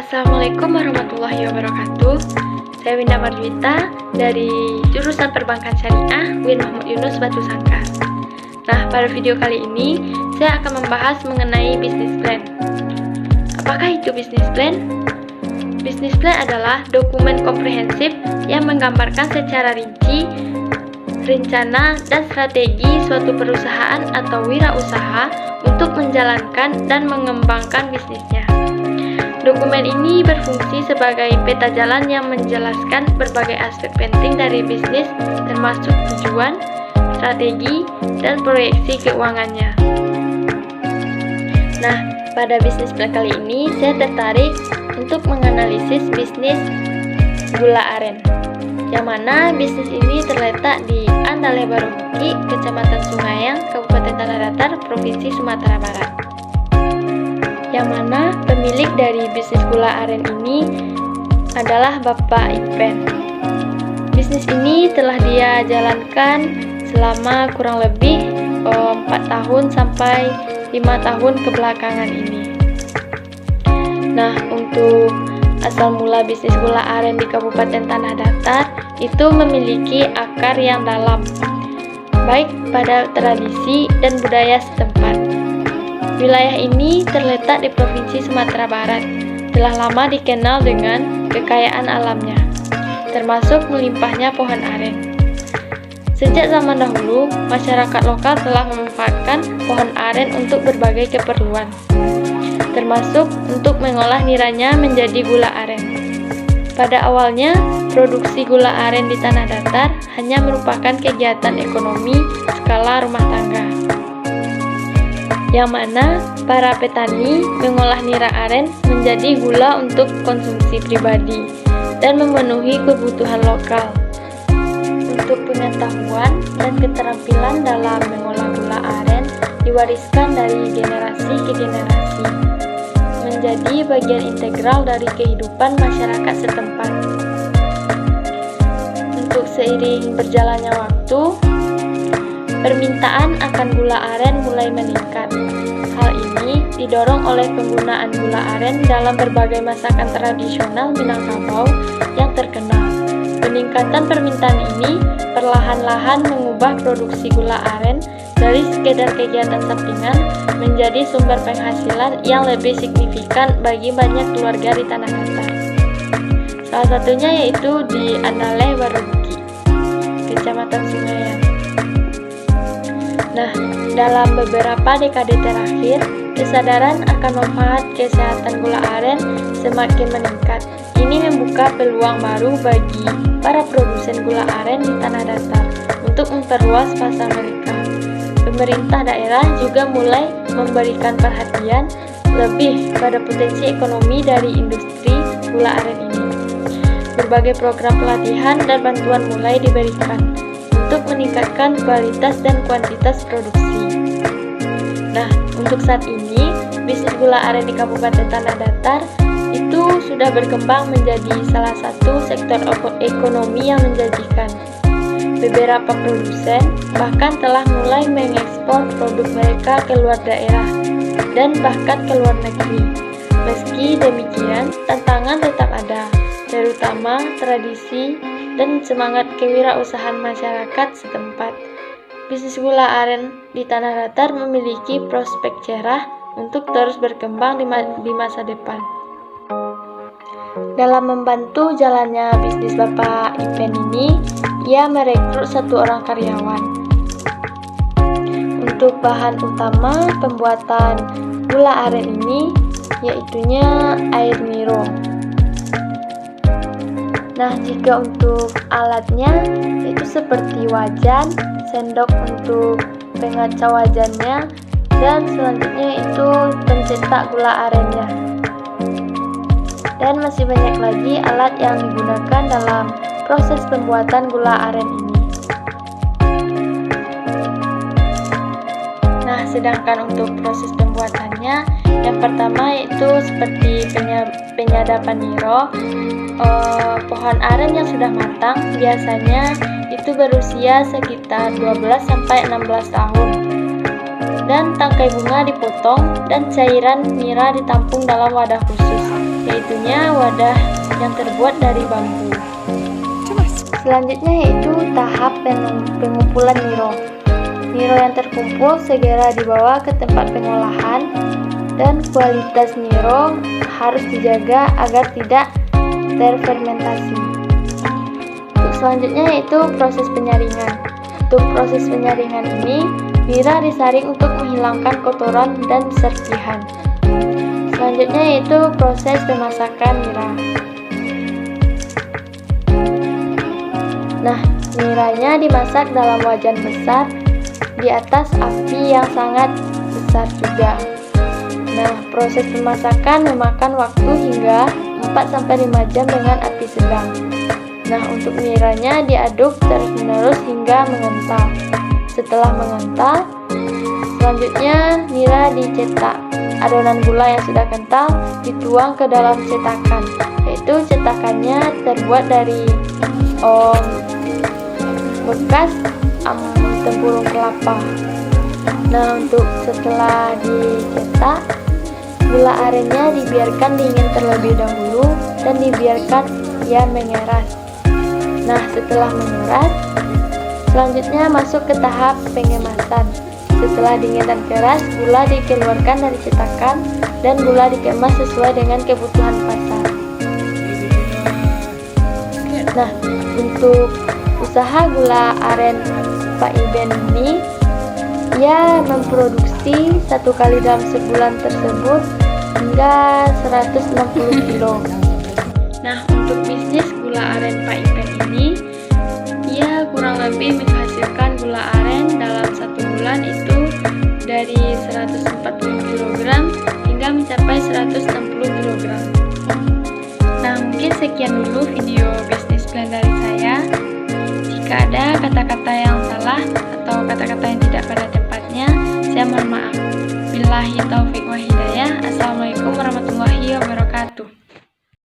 Assalamualaikum warahmatullahi wabarakatuh. Saya Winda Marjuita dari jurusan Perbankan Syariah UIN Muhammad Yunus Batu Sangkar. Nah, pada video kali ini saya akan membahas mengenai bisnis plan. Apakah itu bisnis plan? Bisnis plan adalah dokumen komprehensif yang menggambarkan secara rinci rencana dan strategi suatu perusahaan atau wirausaha untuk menjalankan dan mengembangkan bisnisnya. Dokumen ini berfungsi sebagai peta jalan yang menjelaskan berbagai aspek penting dari bisnis, termasuk tujuan, strategi, dan proyeksi keuangannya. Nah, pada bisnis plan kali ini saya tertarik untuk menganalisis bisnis gula aren, yang mana bisnis ini terletak di Andale Baromuki, Kecamatan Sungayang, Kabupaten Tanah Datar, Provinsi Sumatera Barat. Yang mana pemilik dari bisnis gula aren ini adalah Bapak Ipen. Bisnis ini telah dia jalankan selama kurang lebih 4 tahun sampai 5 tahun kebelakangan ini. Nah, untuk asal mula bisnis gula aren di Kabupaten Tanah Datar itu memiliki akar yang dalam, baik pada tradisi dan budaya setempat. Wilayah ini terletak di Provinsi Sumatera Barat, telah lama dikenal dengan kekayaan alamnya, termasuk melimpahnya pohon aren. Sejak zaman dahulu, masyarakat lokal telah memanfaatkan pohon aren untuk berbagai keperluan, termasuk untuk mengolah niranya menjadi gula aren. Pada awalnya, produksi gula aren di Tanah Datar hanya merupakan kegiatan ekonomi skala rumah tangga, yang mana para petani mengolah nira aren menjadi gula untuk konsumsi pribadi dan memenuhi kebutuhan lokal. Untuk pengetahuan dan keterampilan dalam mengolah gula aren diwariskan dari generasi ke generasi, menjadi bagian integral dari kehidupan masyarakat setempat. Untuk seiring berjalannya waktu, permintaan akan gula aren mulai meningkat. Hal ini didorong oleh penggunaan gula aren dalam berbagai masakan tradisional Minangkabau yang terkenal. Peningkatan permintaan ini perlahan-lahan mengubah produksi gula aren dari sekedar kegiatan sampingan menjadi sumber penghasilan yang lebih signifikan bagi banyak keluarga di Tanah Datar. Salah satunya yaitu di Andale Baromuki, Kecamatan Sungayang. Nah, dalam beberapa dekade terakhir, kesadaran akan manfaat kesehatan gula aren semakin meningkat. Ini membuka peluang baru bagi para produsen gula aren di Tanah Datar untuk memperluas pasar mereka. Pemerintah daerah juga mulai memberikan perhatian lebih pada potensi ekonomi dari industri gula aren ini. Berbagai program pelatihan dan bantuan mulai diberikan untuk meningkatkan kualitas dan kuantitas produksi. Nah, untuk saat ini, bisnis gula aren di Kabupaten Tanah Datar itu sudah berkembang menjadi salah satu sektor ekonomi yang menjanjikan. Beberapa produsen bahkan telah mulai mengekspor produk mereka ke luar daerah dan bahkan ke luar negeri. Meski demikian, tantangan tetap ada, terutama tradisi dan semangat kewirausahaan masyarakat setempat. Bisnis gula aren di Tanah Datar memiliki prospek cerah untuk terus berkembang di masa depan. Dalam membantu jalannya bisnis Bapak Ipen ini, ia merekrut 1 orang karyawan. Untuk bahan utama pembuatan gula aren ini, yaitunya air niro. Nah, jika untuk alatnya itu seperti wajan, sendok untuk pengacau wajannya, dan selanjutnya itu pencetak gula arennya. Dan masih banyak lagi alat yang digunakan dalam proses pembuatan gula aren ini. Nah, sedangkan untuk proses pembuatannya, yang pertama yaitu seperti penyadapan niro. Pohon aren yang sudah matang biasanya itu berusia sekitar 12-16 tahun, dan tangkai bunga dipotong dan cairan nira ditampung dalam wadah khusus. yaitunya wadah yang terbuat dari bambu. Selanjutnya yaitu tahap pengumpulan niro. Niro yang terkumpul segera dibawa ke tempat pengolahan dan kualitas niro harus dijaga agar tidak terfermentasi. Untuk selanjutnya yaitu proses penyaringan. Untuk proses penyaringan ini, nira disaring untuk menghilangkan kotoran dan serpihan. Selanjutnya yaitu proses pemasakan nira. Nah, niranya dimasak dalam wajan besar di atas api yang sangat besar juga. Nah, proses pemasakan memakan waktu hingga 4-5 jam dengan api sedang. Nah, untuk niranya diaduk terus-menerus hingga mengental. Setelah mengental, selanjutnya nira dicetak. Adonan gula yang sudah kental dituang ke dalam cetakan, yaitu cetakannya terbuat dari bekas tempurung kelapa. Nah, untuk setelah dicetak, gula arennya dibiarkan dingin terlebih dahulu dan dibiarkan ia mengeras. Nah, setelah mengeras, selanjutnya masuk ke tahap pengemasan. Setelah dingin dan keras, gula dikeluarkan dari cetakan dan gula dikemas sesuai dengan kebutuhan pasar. Nah, untuk usaha gula aren Pak Iben ini, ia memproduksi 1 kali dalam sebulan tersebut hingga 160 kilo. Nah, untuk bisnis gula aren Pak Iben ini, ia kurang lebih menghasilkan gula aren dalam 1 bulan itu dari 140 kg hingga mencapai 160 kg. Nah, mungkin sekian dulu video bisnis plan dari saya. Jika ada kata-kata yang salah atau kata-kata yang tidak pada tempatnya, saya mohon maaf. Billahi taufiq wa hidayah. Assalamualaikum warahmatullahi wabarakatuh.